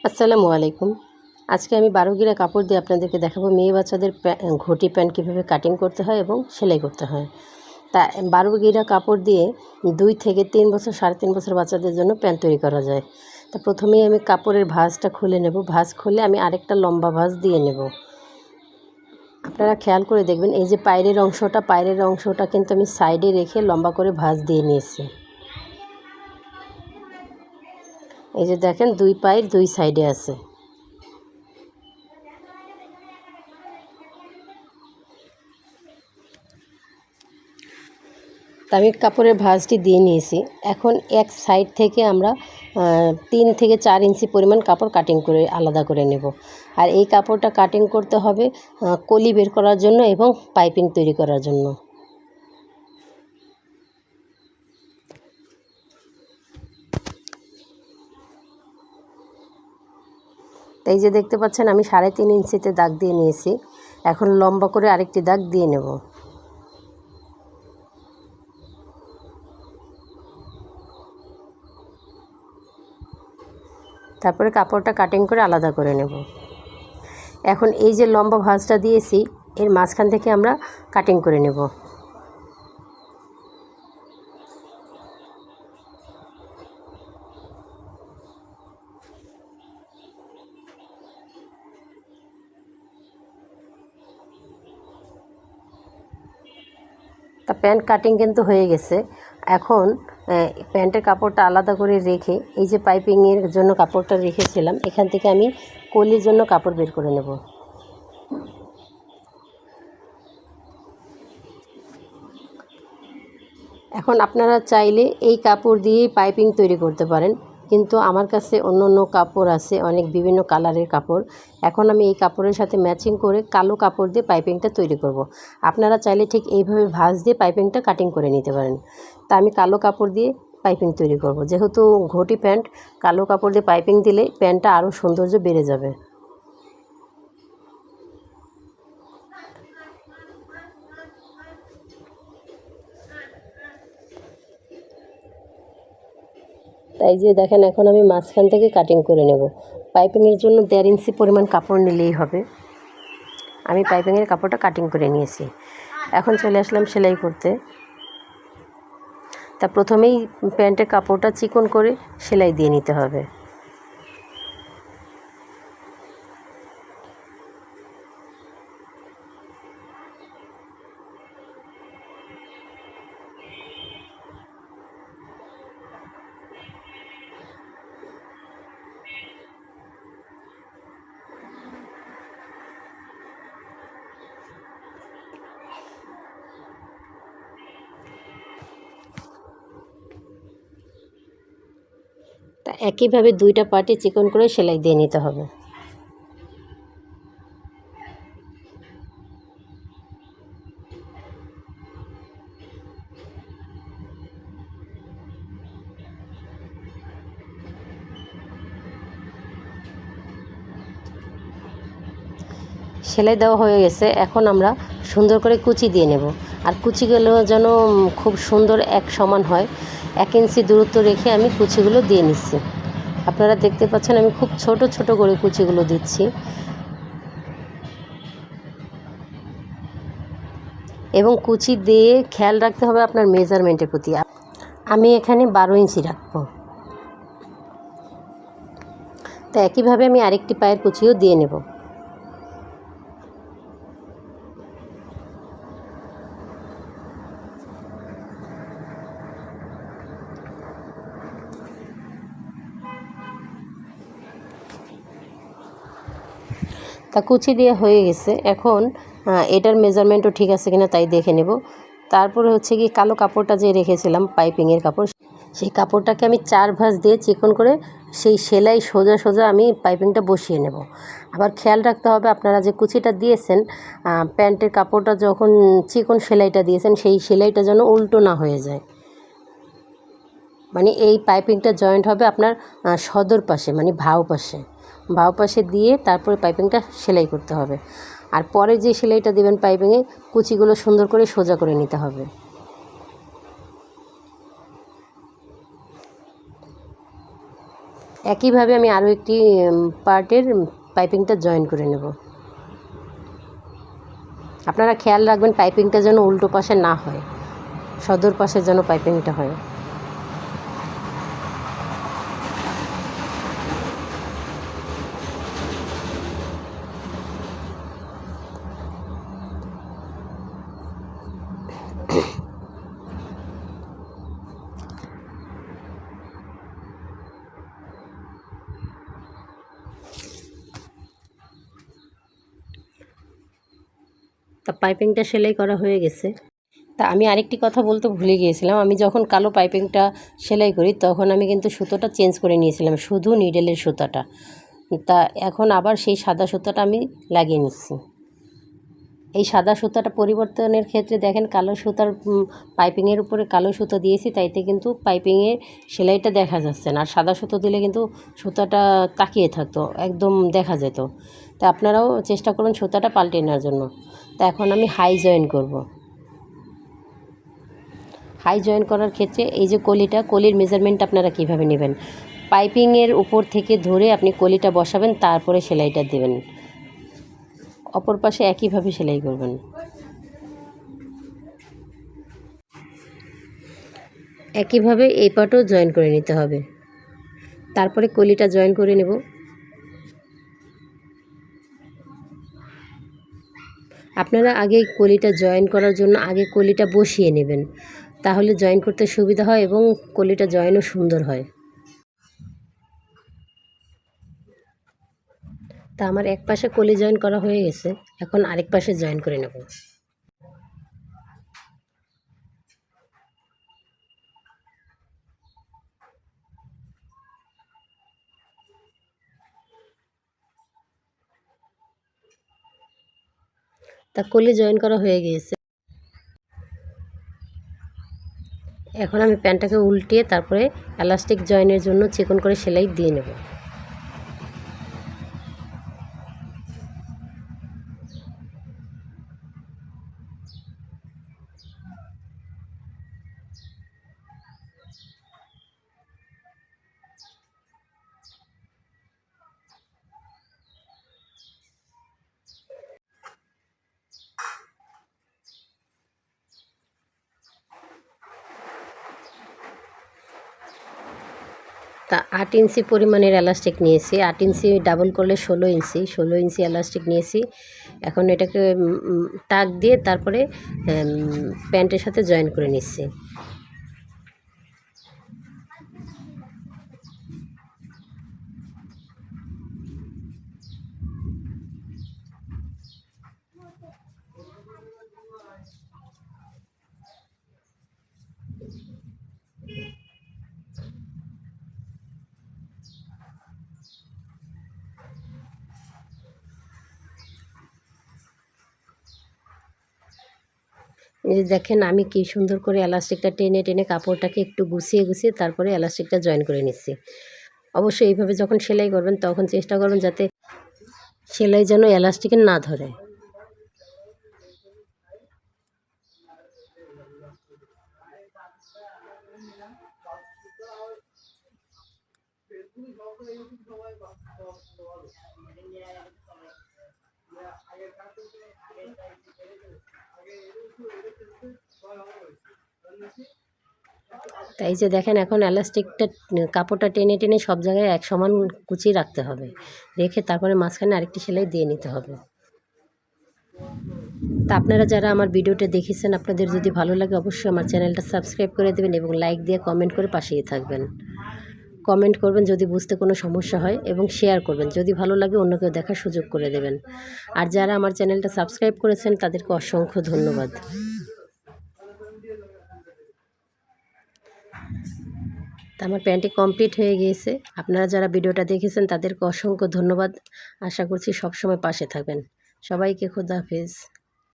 আসসালামু আলাইকুম। আজকে আমি 12 গিরা কাপড় দিয়ে আপনাদেরকে দেখাবো মেয়ে বাচ্চাদের ঘটি প্যান্ট কীভাবে কাটিং করতে হয় এবং সেলাই করতে হয়। তা 12 গিরা কাপড় দিয়ে 2 থেকে 3 বছর 3.5 বছর বাচ্চাদের জন্য প্যান্ট তৈরি করা যায়। তা প্রথমেই আমি কাপড়ের ভাঁজটা খুলে নেব। ভাঁজ খুলে আমি আরেকটা লম্বা ভাঁজ দিয়ে নেব। আপনারা খেয়াল করে দেখবেন এই যে পায়ের অংশটা কিন্তু আমি সাইডে রেখে লম্বা করে ভাঁজ দিয়ে নিয়েছি। এই যে দেখেন 2 পায়ের 2 সাইডে আছে। তা আমি কাপড়ের ভাঁজটি দিয়ে নিয়েছি। এখন এক সাইড থেকে আমরা 3 থেকে 4 ইঞ্চি পরিমাণ কাপড় কাটিং করে আলাদা করে নেব। আর এই কাপড়টা কাটিং করতে হবে কলি বের করার জন্য এবং পাইপিং তৈরি করার জন্য। এই যে দেখতে পাচ্ছেন আমি 3.5 ইঞ্চিতে দাগ দিয়ে নিয়েছি। এখন লম্বা করে আরেকটি দাগ দিয়ে নেব। তারপরে কাপড়টা কাটিং করে আলাদা করে নেব। এখন এই যে লম্বা ভাঁজটা দিয়েছি এর মাঝখান থেকে আমরা কাটিং করে নেব। তা প্যান্ট কাটিং কিন্তু হয়ে গেছে। এখন প্যান্টের কাপড়টা আলাদা করে রেখে এই যে পাইপিংয়ের জন্য কাপড়টা রেখেছিলাম এখান থেকে আমি কলির জন্য কাপড় বের করে নেব। এখন আপনারা চাইলে এই কাপড় দিয়েই পাইপিং তৈরি করতে পারেন, কিন্তু আমার কাছে অন্য অন্য কাপড় আছে, অনেক বিভিন্ন কালারের কাপড়। এখন আমি এই কাপড়ের সাথে ম্যাচিং করে কালো কাপড় দিয়ে পাইপিংটা তৈরি করব। আপনারা চাইলে ঠিক এইভাবে ভাঁজ দিয়ে পাইপিংটা কাটিং করে নিতে পারেন। তা আমি কালো কাপড় দিয়ে পাইপিং তৈরি করব। যেহেতু ঘটি প্যান্ট, কালো কাপড় দিয়ে পাইপিং দিলে প্যান্টটা আরও সৌন্দর্য বেড়ে যাবে। তাই যে দেখেন এখন আমি মাঝখান থেকে কাটিং করে নেব। পাইপিংয়ের জন্য 1.5 ইঞ্চি পরিমাণ কাপড় নিলেই হবে। আমি পাইপিংয়ের কাপড়টা কাটিং করে নিয়েছি। এখন চলে আসলাম সেলাই করতে। তা প্রথমেই প্যান্টের কাপড়টা চিকন করে সেলাই দিয়ে নিতে হবে। তা একইভাবে 2টা পার্টে চিকন করে সেলাই দিয়ে নিতে হবে। সেলাই দেওয়া হয়ে গেছে। এখন আমরা সুন্দর করে কুচি দিয়ে নেব। আর কুচিগুলো যেন খুব সুন্দর এক সমান হয়, 1 ইঞ্চি দূরত্ব রেখে আমি কুচিগুলো দিয়ে নিচ্ছি। আপনারা দেখতে পাচ্ছেন আমি খুব ছোট ছোট করে কুচিগুলো দিচ্ছি এবং কুচি দিয়ে খেয়াল রাখতে হবে আপনার মেজারমেন্টের প্রতি। আমি এখানে 12 ইঞ্চি রাখবো। তো একইভাবে আমি আরেকটি পায়ের কুচিও দিয়ে নেব। তা কুচি দিয়ে হয়ে গেছে। এখন এটার মেজারমেন্টও ঠিক আছে কিনা তাই দেখে নেব। তারপরে হচ্ছে কি কালো কাপড়টা যে রেখেছিলাম পাইপিংয়ের কাপড়, সেই কাপড়টাকে আমি 4 ভাঁজ দিয়ে চিকন করে সেই সেলাই সোজা সোজা আমি পাইপিংটা বসিয়ে নেব। আবার খেয়াল রাখতে হবে আপনারা যে কুচিটা দিয়েছেন প্যান্টের কাপড়টা যখন চিকন সেলাইটা দিয়েছেন সেই সেলাইটা যেন উল্টো না হয়ে যায়। মানে এই পাইপিংটা জয়েন্ট হবে আপনার সদর পাশে, মানে ভাও পাশে দিয়ে তারপরে পাইপিংটা সেলাই করতে হবে। আর পরে যে সেলাইটা দেবেন পাইপিংয়ে কুচিগুলো সুন্দর করে সোজা করে নিতে হবে। একইভাবে আমি আরও একটি পার্টের পাইপিংটা জয়েন করে নেব। আপনারা খেয়াল রাখবেন পাইপিংটা যেন উল্টো পাশে না হয়, সদর পাশে যেন পাইপিংটা হয়। তা পাইপিংটা সেলাই করা হয়ে গেছে। তা আমি আরেকটি কথা বলতে ভুলে গিয়েছিলাম, আমি যখন কালো পাইপিংটা সেলাই করি তখন আমি কিন্তু সুতোটা চেঞ্জ করে নিয়েছিলাম, শুধু নিডেলের সুতাটা। তা এখন আবার সেই সাদা সুতাটা আমি লাগিয়ে নিচ্ছি। এই সাদা সুতাটা পরিবর্তনের ক্ষেত্রে দেখেন কালো সুতার পাইপিংয়ের উপরে কালো সুতো দিয়েছি, তাইতে কিন্তু পাইপিংয়ের সেলাইটা দেখা যাচ্ছে না। আর সাদা সুতো দিলে কিন্তু সুতাটা তাকিয়ে থাকতো, একদম দেখা যেত। তা আপনারাও চেষ্টা করুন সুতাটা পাল্টে নেওয়ার জন্য। তা এখন আমি হাই জয়েন করব। হাই জয়েন করার ক্ষেত্রে এই যে কলির মেজারমেন্ট আপনারা কিভাবে নেবেন, পাইপিংয়ের উপর থেকে ধরে আপনি কলিটা বসাবেন, তারপরে সেলাইটা দেবেন। অপর পাশে একইভাবে সেলাই করবেন। একইভাবে এই পাটও জয়েন করে নিতে হবে। তারপরে কলিটা জয়েন করে নেব। আপনারা আগে কলিটা জয়েন করার জন্য আগে কলিটা বসিয়ে নেবেন, তাহলে জয়েন করতে সুবিধা হয় এবং কলিটা জয়েনও সুন্দর হয়। তা আমার এক পাশে কলি জয়েন করা হয়ে গেছে, এখন আরেক পাশে জয়েন করে নেব। তা কলি জয়েন করা হয়ে গিয়েছে। এখন আমি প্যান্টটাকে উল্টিয়ে তারপরে এলাস্টিক জয়েনের জন্য চিকন করে সেলাই দিয়ে নেব। তা 8 ইঞ্চি পরিমাণের এলাস্টিক নিয়েছি, 8 ইঞ্চি ডাবল করলে 16 ইঞ্চি এলাস্টিক নিয়েছি। এখন এটাকে টাক দিয়ে তারপরে প্যান্টের সাথে জয়েন করে নিচ্ছি। এই যে দেখেন আমি কি সুন্দর করে এলাস্টিকটা টেনে টেনে কাপড়টাকে একটু গুছিয়ে তারপরে এলাস্টিকটা জয়েন করে নিচ্ছি। অবশ্যই এইভাবে যখন সেলাই করবেন তখন চেষ্টা করবেন যাতে সেলাই যেন এলাস্টিকে না ধরে। তাই যে দেখেন এখন এলাস্টিকটা কাপড়টা টেনে টেনে সব জায়গায় এক সমান কুচিয়ে রাখতে হবে, রেখে তারপরে মাঝখানে আরেকটি সেলাই দিয়ে নিতে হবে। তা আপনারা যারা আমার ভিডিওটা দেখেছেন, আপনাদের যদি ভালো লাগে অবশ্যই আমার চ্যানেলটা সাবস্ক্রাইব করে দেবেন এবং লাইক দিয়ে কমেন্ট করে পাশেই থাকবেন। কমেন্ট করবেন যদি বুঝতে কোনো সমস্যা হয় এবং শেয়ার করবেন, যদি ভালো লাগে অন্য কেউ দেখার সুযোগ করে দেবেন। আর যারা আমার চ্যানেলটা সাবস্ক্রাইব করেছেন তাদেরকে অসংখ্য ধন্যবাদ। তা আমার প্যান্টটি কমপ্লিট হয়ে গিয়েছে। আপনারা যারা ভিডিওটা দেখেছেন তাদেরকে অসংখ্য ধন্যবাদ। আশা করছি সবসময় পাশে থাকবেন। সবাইকে খোদা হাফেজ।